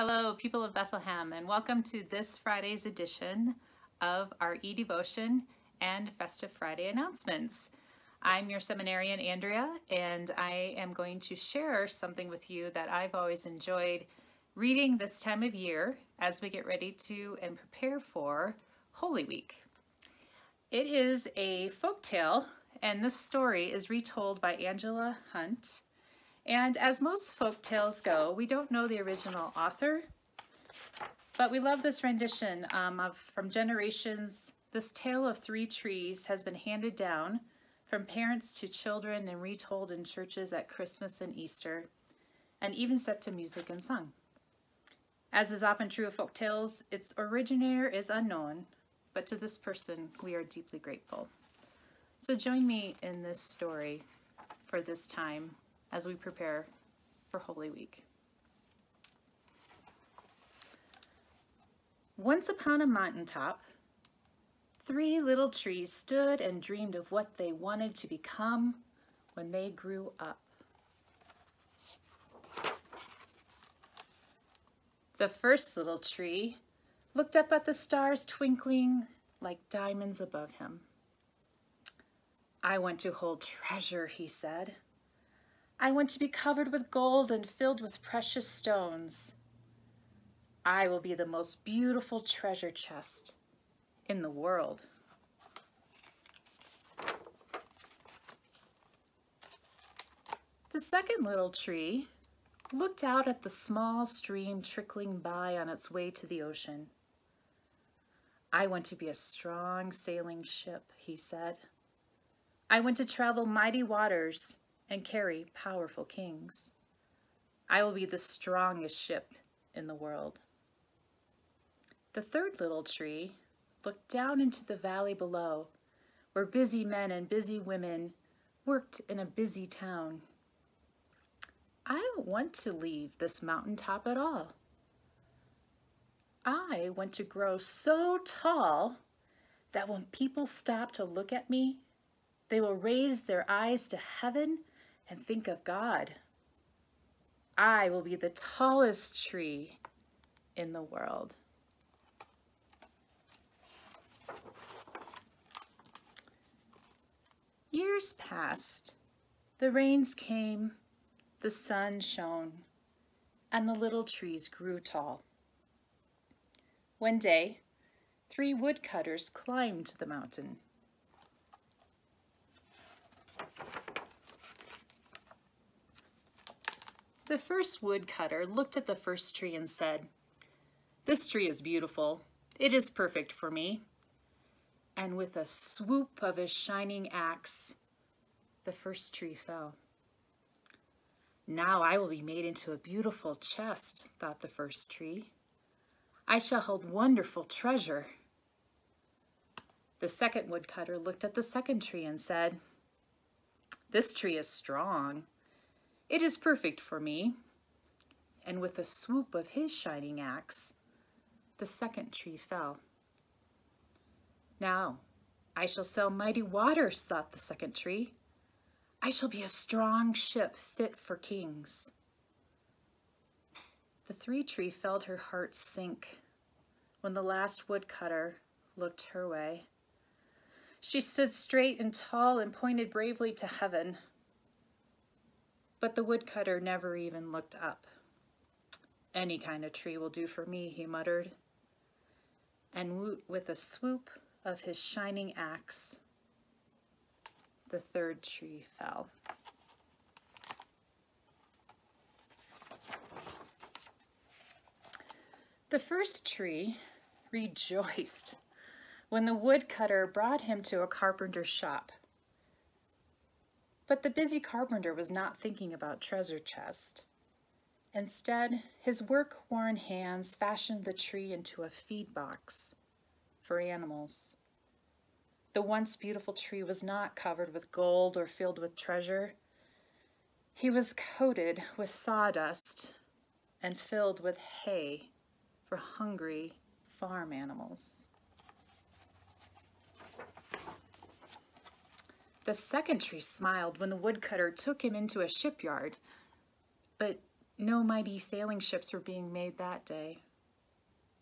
Hello, people of Bethlehem, and welcome to this Friday's edition of our eDevotion and Festive Friday announcements. I'm your Seminarian Andrea, and I am going to share something with you that I've always enjoyed reading this time of year as we get ready to and prepare for Holy Week. It is a folk tale, and this story is retold by Angela Hunt. And as most folk tales go, we don't know the original author, but we love this rendition from generations. This tale of three trees has been handed down from parents to children and retold in churches at Christmas and Easter, and even set to music and sung. As is often true of folk tales, its originator is unknown, but to this person we are deeply grateful. So join me in this story for this time as we prepare for Holy Week. Once upon a mountaintop, three little trees stood and dreamed of what they wanted to become when they grew up. The first little tree looked up at the stars twinkling like diamonds above him. "I want to hold treasure," he said. "I want to be covered with gold and filled with precious stones. I will be the most beautiful treasure chest in the world." The second little tree looked out at the small stream trickling by on its way to the ocean. "I want to be a strong sailing ship," he said. "I want to travel mighty waters and carry powerful kings. I will be the strongest ship in the world." The third little tree looked down into the valley below, where busy men and busy women worked in a busy town. "I don't want to leave this mountaintop at all. I want to grow so tall that when people stop to look at me, they will raise their eyes to heaven and think of God. I will be the tallest tree in the world." Years passed. The rains came, the sun shone, and the little trees grew tall. One day, three woodcutters climbed the mountain. The first woodcutter looked at the first tree and said, "This tree is beautiful. It is perfect for me." And with a swoop of his shining axe, the first tree fell. "Now I will be made into a beautiful chest," thought the first tree. "I shall hold wonderful treasure." The second woodcutter looked at the second tree and said, "This tree is strong. It is perfect for me." And with a swoop of his shining axe, the second tree fell. "Now I shall sail mighty waters," thought the second tree. "I shall be a strong ship fit for kings." The three tree felt her heart sink when the last woodcutter looked her way. She stood straight and tall and pointed bravely to heaven. But the woodcutter never even looked up. "Any kind of tree will do for me," he muttered. And with a swoop of his shining axe, the third tree fell. The first tree rejoiced when the woodcutter brought him to a carpenter's shop. But the busy carpenter was not thinking about treasure chest. Instead, his work-worn hands fashioned the tree into a feed box for animals. The once beautiful tree was not covered with gold or filled with treasure. He was coated with sawdust and filled with hay for hungry farm animals. The second tree smiled when the woodcutter took him into a shipyard, but no mighty sailing ships were being made that day.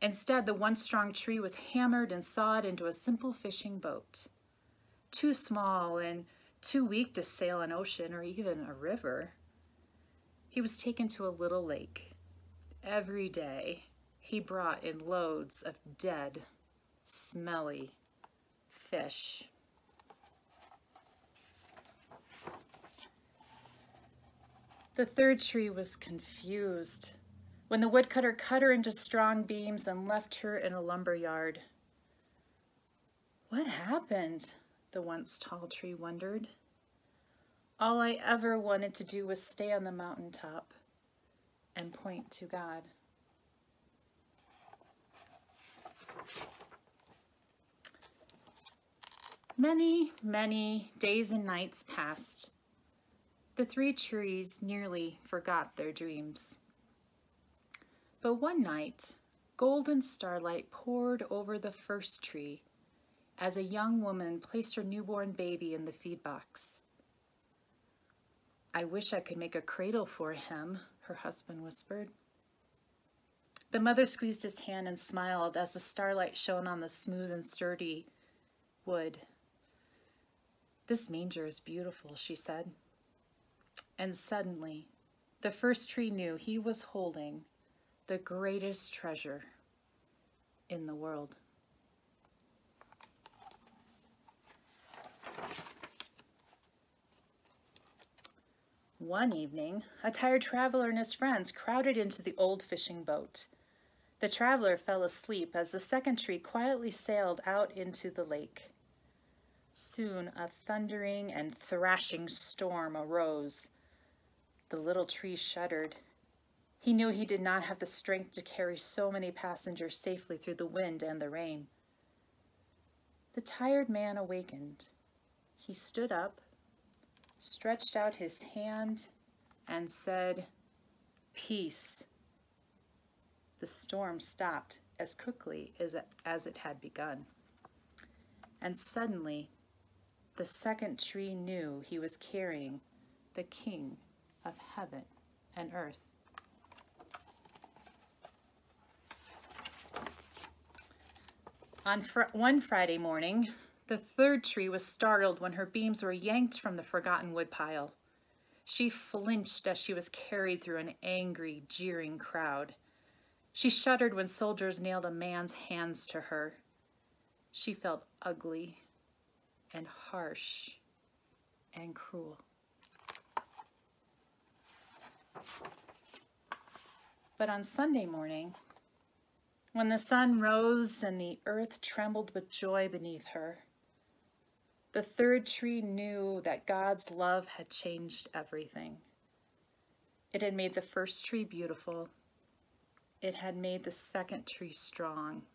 Instead, the once strong tree was hammered and sawed into a simple fishing boat, too small and too weak to sail an ocean or even a river. He was taken to a little lake. Every day, he brought in loads of dead, smelly fish. The third tree was confused when the woodcutter cut her into strong beams and left her in a lumber yard. What happened? The once tall tree wondered. All I ever wanted to do was stay on the mountaintop and point to God. Many, many days and nights passed. The three trees nearly forgot their dreams. But one night, golden starlight poured over the first tree as a young woman placed her newborn baby in the feed box. "I wish I could make a cradle for him," her husband whispered. The mother squeezed his hand and smiled as the starlight shone on the smooth and sturdy wood. "This manger is beautiful," she said. And suddenly, the first tree knew he was holding the greatest treasure in the world. One evening, a tired traveler and his friends crowded into the old fishing boat. The traveler fell asleep as the second tree quietly sailed out into the lake. Soon a thundering and thrashing storm arose. The little tree shuddered. He knew he did not have the strength to carry so many passengers safely through the wind and the rain. The tired man awakened. He stood up, stretched out his hand, and said, "Peace." The storm stopped as quickly as it had begun. And suddenly, the second tree knew he was carrying the King of heaven and earth. On one Friday morning, the third tree was startled when her beams were yanked from the forgotten woodpile. She flinched as she was carried through an angry, jeering crowd. She shuddered when soldiers nailed a man's hands to her. She felt ugly and harsh and cruel. But on Sunday morning, when the sun rose and the earth trembled with joy beneath her, the third tree knew that God's love had changed everything. It had made the first tree beautiful. It had made the second tree strong.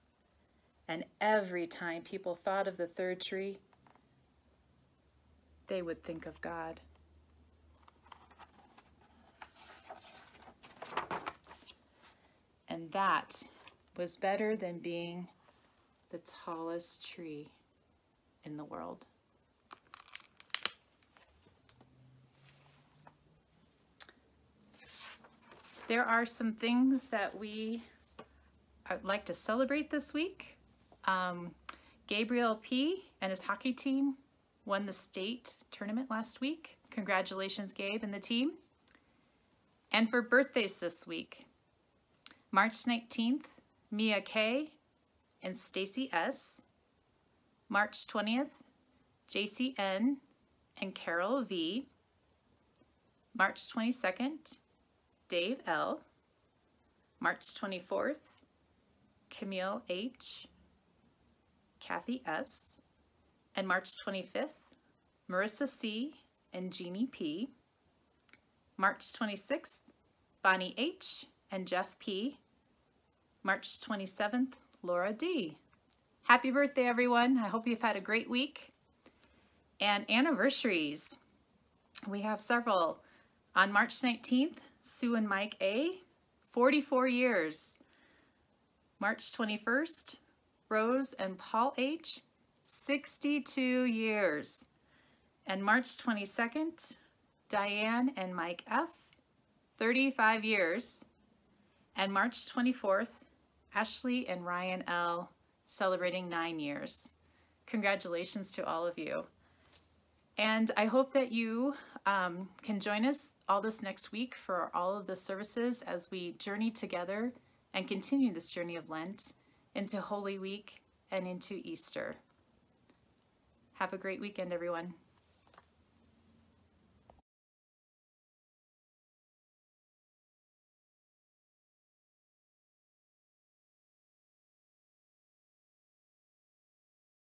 And every time people thought of the third tree, they would think of God. And that was better than being the tallest tree in the world. There are some things that we would like to celebrate this week. Gabriel P. and his hockey team won the state tournament last week. Congratulations, Gabe and the team. And for birthdays this week, March 19th, Mia K. and Stacy S. March 20th, JC N. and Carol V. March 22nd, Dave L. March 24th, Camille H. Kathy S. And March 25th, Marissa C. and Jeannie P. March 26th, Bonnie H. and Jeff P. March 27th, Laura D. Happy birthday, everyone. I hope you've had a great week. And anniversaries. We have several. On March 19th, Sue and Mike A., 44 years. March 21st, Rose and Paul H., 62 years. And March 22nd, Diane and Mike F., 35 years. And March 24th, Ashley and Ryan L. celebrating 9 years. Congratulations to all of you. And I hope that you can join us all this next week for all of the services as we journey together and continue this journey of Lent into Holy Week and into Easter. Have a great weekend, everyone.